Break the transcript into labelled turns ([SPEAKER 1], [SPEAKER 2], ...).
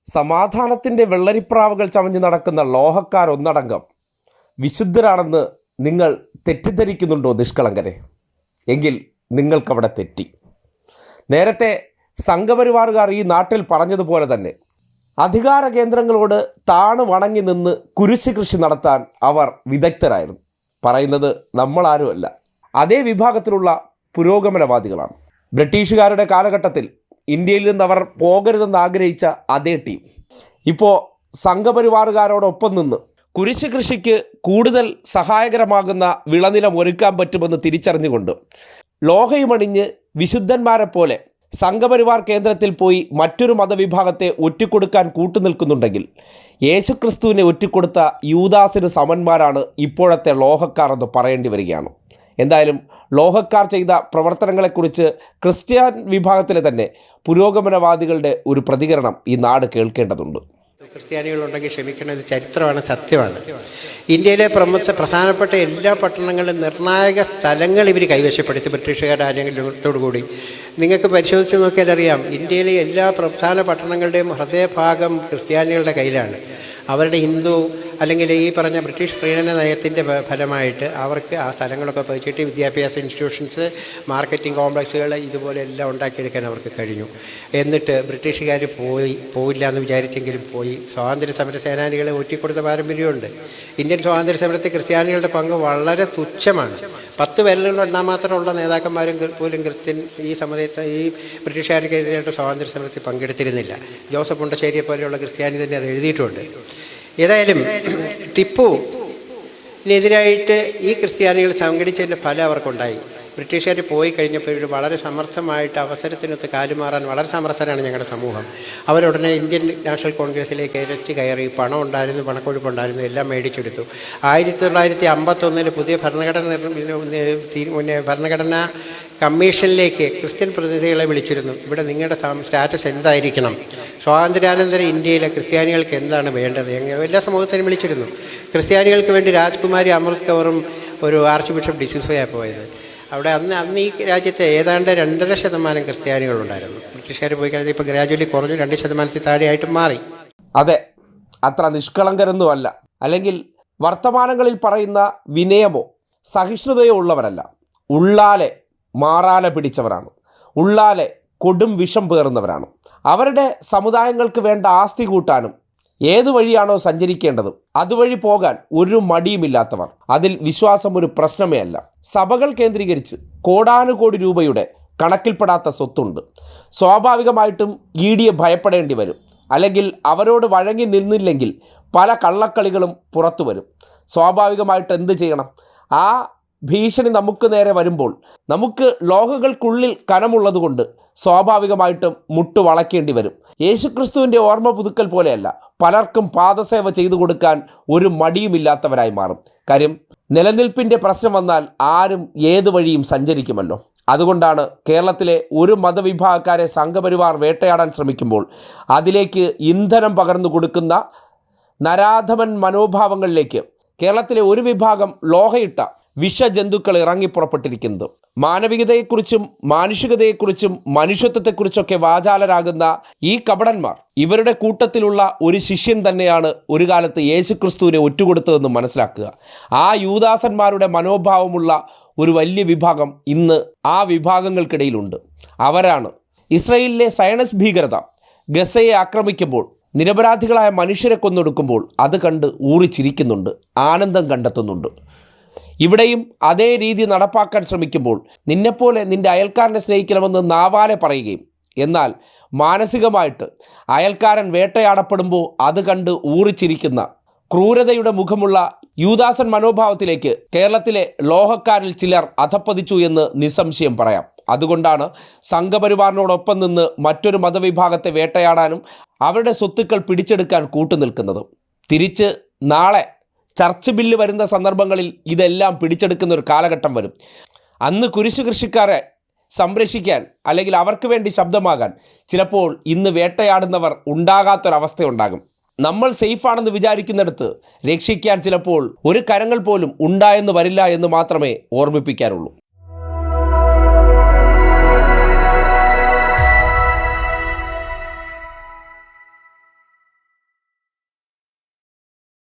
[SPEAKER 1] സമാധാനത്തിൻ്റെ വെള്ളരിപ്രാവുകൾ ചമഞ്ഞ് നടക്കുന്ന ലോഹക്കാർ ഒന്നടങ്കം വിശുദ്ധരാണെന്ന് നിങ്ങൾ തെറ്റിദ്ധരിക്കുന്നുണ്ടോ നിഷ്കളങ്കരെ? എങ്കിൽ നിങ്ങൾക്കവിടെ തെറ്റി. നേരത്തെ സംഘപരിവാറുകാർ ഈ നാട്ടിൽ പറഞ്ഞതുപോലെ തന്നെ അധികാര കേന്ദ്രങ്ങളോട് താണു വണങ്ങി നിന്ന് കുരിശ് കൃഷി നടത്താൻ അവർ വിദഗ്ധരായിരുന്നു. പറയുന്നത് നമ്മളാരുമല്ല, അതേ വിഭാഗത്തിലുള്ള പുരോഗമനവാദികളാണ്. ബ്രിട്ടീഷുകാരുടെ കാലഘട്ടത്തിൽ ഇന്ത്യയിൽ നിന്ന് അവർ പോകരുതെന്ന് ആഗ്രഹിച്ച അതേ ടീം ഇപ്പോൾ സംഘപരിവാറുകാരോടൊപ്പം നിന്ന് കുരിശ് കൃഷിക്ക് കൂടുതൽ സഹായകരമാകുന്ന വിളനിലം ഒരുക്കാൻ പറ്റുമെന്ന് തിരിച്ചറിഞ്ഞുകൊണ്ട് ലോഹയുമണിഞ്ഞ് വിശുദ്ധന്മാരെ പോലെ സംഘപരിവാർ കേന്ദ്രത്തിൽ പോയി മറ്റൊരു മതവിഭാഗത്തെ ഒറ്റിക്കൊടുക്കാൻ കൂട്ടുനിൽക്കുന്നുണ്ടെങ്കിൽ യേശുക്രിസ്തുവിനെ ഒറ്റിക്കൊടുത്ത യൂദാസിന് സമന്മാരാണ് ഇപ്പോഴത്തെ ലോഹക്കാർ എന്ന് പറയേണ്ടി വരികയാണ്. എന്തായാലും ലോഹക്കാർ ചെയ്ത പ്രവർത്തനങ്ങളെക്കുറിച്ച് ക്രിസ്ത്യൻ വിഭാഗത്തിലെ തന്നെ പുരോഗമനവാദികളുടെ ഒരു പ്രതികരണം ഈ നാട് കേൾക്കേണ്ടതുണ്ട്.
[SPEAKER 2] ക്രിസ്ത്യാനികളുണ്ടെങ്കിൽ ക്ഷമിക്കണം, ഇത് ചരിത്രമാണ്, സത്യമാണ്. ഇന്ത്യയിലെ പ്രധാനപ്പെട്ട എല്ലാ പട്ടണങ്ങളിലും നിർണായക സ്ഥലങ്ങൾ ഇവർ കൈവശപ്പെടുത്തി ബ്രിട്ടീഷുകാരുടെ ആരെങ്കിലോടു കൂടി. നിങ്ങൾക്ക് പരിശോധിച്ച് നോക്കിയാൽ അറിയാം, ഇന്ത്യയിലെ എല്ലാ പ്രധാന പട്ടണങ്ങളുടെയും ഹൃദയഭാഗം ക്രിസ്ത്യാനികളുടെ കയ്യിലാണ്. അവരുടെ ഹിന്ദു അല്ലെങ്കിൽ ഈ പറഞ്ഞ ബ്രിട്ടീഷ് പ്രീണന നയത്തിൻ്റെ ഫലമായിട്ട് അവർക്ക് ആ സ്ഥലങ്ങളൊക്കെ പതിച്ചിട്ട് വിദ്യാഭ്യാസ ഇൻസ്റ്റിറ്റ്യൂഷൻസ്, മാർക്കറ്റിംഗ് കോംപ്ലക്സുകൾ ഇതുപോലെ എല്ലാം ഉണ്ടാക്കിയെടുക്കാൻ അവർക്ക് കഴിഞ്ഞു. എന്നിട്ട് ബ്രിട്ടീഷുകാർ പോയില്ല എന്ന് വിചാരിച്ചെങ്കിലും പോയി. സ്വാതന്ത്ര്യ സമര സേനാനികളെ ഒറ്റിക്കൊടുത്ത പാരമ്പര്യമുണ്ട്. ഇന്ത്യൻ സ്വാതന്ത്ര്യ സമരത്തിൽ ക്രിസ്ത്യാനികളുടെ പങ്ക് വളരെ തുച്ഛമാണ്. 10 പേരിലുള്ള എണ്ണാൻ മാത്രമുള്ള നേതാക്കന്മാരും പോലും ഈ സമയത്ത് ഈ ബ്രിട്ടീഷുകാർക്കെതിരായിട്ട് സ്വാതന്ത്ര്യ സമരത്തിൽ പങ്കെടുത്തിരുന്നില്ല. ജോസഫ് മുണ്ടശ്ശേരിയെ പോലെയുള്ള ക്രിസ്ത്യാനി തന്നെ അത് എഴുതിയിട്ടുണ്ട്. ഏതായാലും ടിപ്പുവിനെതിരായിട്ട് ഈ ക്രിസ്ത്യാനികൾ സംഘടിച്ചതിൻ്റെ ഫലം അവർക്കുണ്ടായി. ബ്രിട്ടീഷുകാർ പോയി കഴിഞ്ഞപ്പോൾ വളരെ സമർത്ഥമായിട്ട് അവസരത്തിനൊത്ത് കാലുമാറാൻ വളരെ സമർത്ഥരാണ് ഞങ്ങളുടെ സമൂഹം. അവരുടനെ ഇന്ത്യൻ നാഷണൽ കോൺഗ്രസ്സിലേക്ക് ഇരച്ച് കയറി. പണം ഉണ്ടായിരുന്നു, പണക്കൊഴുപ്പുണ്ടായിരുന്നു, എല്ലാം മേടിച്ചെടുത്തു. 1951 പുതിയ ഭരണഘടനാ കമ്മീഷനിലേക്ക് ക്രിസ്ത്യൻ പ്രതിനിധികളെ വിളിച്ചിരുന്നു. ഇവിടെ നിങ്ങളുടെ സ്റ്റാറ്റസ് എന്തായിരിക്കണം, സ്വാതന്ത്ര്യാനന്തര ഇന്ത്യയിലെ ക്രിസ്ത്യാനികൾക്ക് എന്താണ് വേണ്ടത്, എല്ലാ സമൂഹത്തിനും വിളിച്ചിരുന്നു. ക്രിസ്ത്യാനികൾക്ക് വേണ്ടി രാജ്കുമാരി അമൃത് കൗറും ഒരു ആർച്ച് ബിഷപ്പ് ഡിസൂസയാണ് പോയത്. അവിടെ അന്ന് ഈ രാജ്യത്തെ ഏതാണ്ട് 2.5% ക്രിസ്ത്യാനികളുണ്ടായിരുന്നു. ബ്രിട്ടീഷുകാർ പോയി കഴിഞ്ഞാൽ ഇപ്പോൾ ഗ്രാജുവലി കുറഞ്ഞു 2% താഴെയായിട്ട് മാറി.
[SPEAKER 1] അതെ, അത്ര നിഷ്കളങ്കരൊന്നുമല്ല, അല്ലെങ്കിൽ വർത്തമാനങ്ങളിൽ പറയുന്ന വിനയമോ സഹിഷ്ണുതയോ ഉള്ളവരല്ല. ഉള്ളാലെ മാറാല പിടിച്ചവരാണ്, ഉള്ളാലെ കൊടും വിഷം പേറുന്നവരാണ്. അവരുടെ സമുദായങ്ങൾക്ക് വേണ്ട ആസ്തി കൂട്ടാനും ഏതു വഴിയാണോ സഞ്ചരിക്കേണ്ടത് അതുവഴി പോകാൻ ഒരു മടിയുമില്ലാത്തവർ. അതിൽ വിശ്വാസം ഒരു പ്രശ്നമേ അല്ല. സഭകൾ കേന്ദ്രീകരിച്ച് കോടാനുകോടി രൂപയുടെ കണക്കിൽപ്പെടാത്ത സ്വത്തുണ്ട്. സ്വാഭാവികമായിട്ടും EDയെ ഭയപ്പെടേണ്ടി വരും. അല്ലെങ്കിൽ അവരോട് വഴങ്ങി നിന്നില്ലെങ്കിൽ പല കള്ളക്കളികളും പുറത്തു വരും. സ്വാഭാവികമായിട്ട് എന്ത് ചെയ്യണം? ആ ഭീഷണി നമുക്ക് നേരെ വരുമ്പോൾ നമുക്ക് ലോഹകൾക്കുള്ളിൽ കനമുള്ളതുകൊണ്ട് സ്വാഭാവികമായിട്ടും മുട്ടു വളയ്ക്കേണ്ടി വരും. യേശുക്രിസ്തുവിൻ്റെ ഓർമ്മ പുതുക്കൽ പോലെയല്ല, പലർക്കും പാദസേവ ചെയ്തു കൊടുക്കാൻ ഒരു മടിയുമില്ലാത്തവരായി മാറും. കാര്യം നിലനിൽപ്പിൻ്റെ പ്രശ്നം വന്നാൽ ആരും ഏതു വഴിയും സഞ്ചരിക്കുമല്ലോ. അതുകൊണ്ടാണ് കേരളത്തിലെ ഒരു മതവിഭാഗക്കാരെ സംഘപരിവാർ വേട്ടയാടാൻ ശ്രമിക്കുമ്പോൾ അതിലേക്ക് ഇന്ധനം പകർന്നു കൊടുക്കുന്ന നരാധമൻ മനോഭാവങ്ങളിലേക്ക് കേരളത്തിലെ ഒരു വിഭാഗം ലോഹയിട്ട വിഷജന്തുക്കൾ ഇറങ്ങിപ്പുറപ്പെട്ടിരിക്കുന്നത്. മാനവികതയെക്കുറിച്ചും മാനുഷികതയെക്കുറിച്ചും മനുഷ്യത്വത്തെക്കുറിച്ചൊക്കെ വാചാലരാകുന്ന ഈ കപടന്മാർ ഇവരുടെ കൂട്ടത്തിലുള്ള ഒരു ശിഷ്യൻ തന്നെയാണ് ഒരു കാലത്ത് യേശുക്രിസ്തുവിനെ ഒറ്റുകൊടുത്തതെന്ന് മനസ്സിലാക്കുക. ആ യൂദാസന്മാരുടെ മനോഭാവമുള്ള ഒരു വലിയ വിഭാഗം ഇന്ന് ആ വിഭാഗങ്ങൾക്കിടയിലുണ്ട്. അവരാണ് ഇസ്രയേലിലെ സയനസ് ഭീകരത ഗസയെ ആക്രമിക്കുമ്പോൾ നിരപരാധികളായ മനുഷ്യരെ കൊന്നൊടുക്കുമ്പോൾ അത് കണ്ട് ഊറിച്ചിരിക്കുന്നുണ്ട്, ആനന്ദം കണ്ടെത്തുന്നുണ്ട്. ഇവിടെയും അതേ രീതി നടപ്പാക്കാൻ ശ്രമിക്കുമ്പോൾ നിന്നെപ്പോലെ നിൻ്റെ അയൽക്കാരനെ സ്നേഹിക്കണമെന്ന് നാവാലെ പറയുകയും എന്നാൽ മാനസികമായിട്ട് അയൽക്കാരൻ വേട്ടയാടപ്പെടുമ്പോൾ അത് കണ്ട് ഊറിച്ചിരിക്കുന്ന ക്രൂരതയുടെ മുഖമുള്ള യൂദാസൻ മനോഭാവത്തിലേക്ക് കേരളത്തിലെ ലോഹക്കാരിൽ ചിലർ അധപ്പതിച്ചു എന്ന് നിസ്സംശയം പറയാം. അതുകൊണ്ടാണ് സംഘപരിവാറിനോടൊപ്പം നിന്ന് മറ്റൊരു മതവിഭാഗത്തെ വേട്ടയാടാനും അവരുടെ സ്വത്തുക്കൾ പിടിച്ചെടുക്കാൻ കൂട്ടുനിൽക്കുന്നത്. തിരിച്ച് നാളെ ചർച്ച് ബില്ല് വരുന്ന സന്ദർഭങ്ങളിൽ ഇതെല്ലാം പിടിച്ചെടുക്കുന്ന ഒരു കാലഘട്ടം വരും. അന്ന് കുരിശു കൃഷിക്കാരെ സംരക്ഷിക്കാൻ അല്ലെങ്കിൽ അവർക്ക് വേണ്ടി ശബ്ദമാകാൻ ചിലപ്പോൾ ഇന്ന് വേട്ടയാടുന്നവർ ഉണ്ടാകാത്തൊരവസ്ഥയുണ്ടാകും. നമ്മൾ സേഫാണെന്ന് വിചാരിക്കുന്നിടത്ത് രക്ഷിക്കാൻ ചിലപ്പോൾ ഒരു കരങ്ങൾ പോലും ഉണ്ടായെന്ന് വരില്ല എന്ന് മാത്രമേ ഓർമ്മിപ്പിക്കാനുള്ളൂ.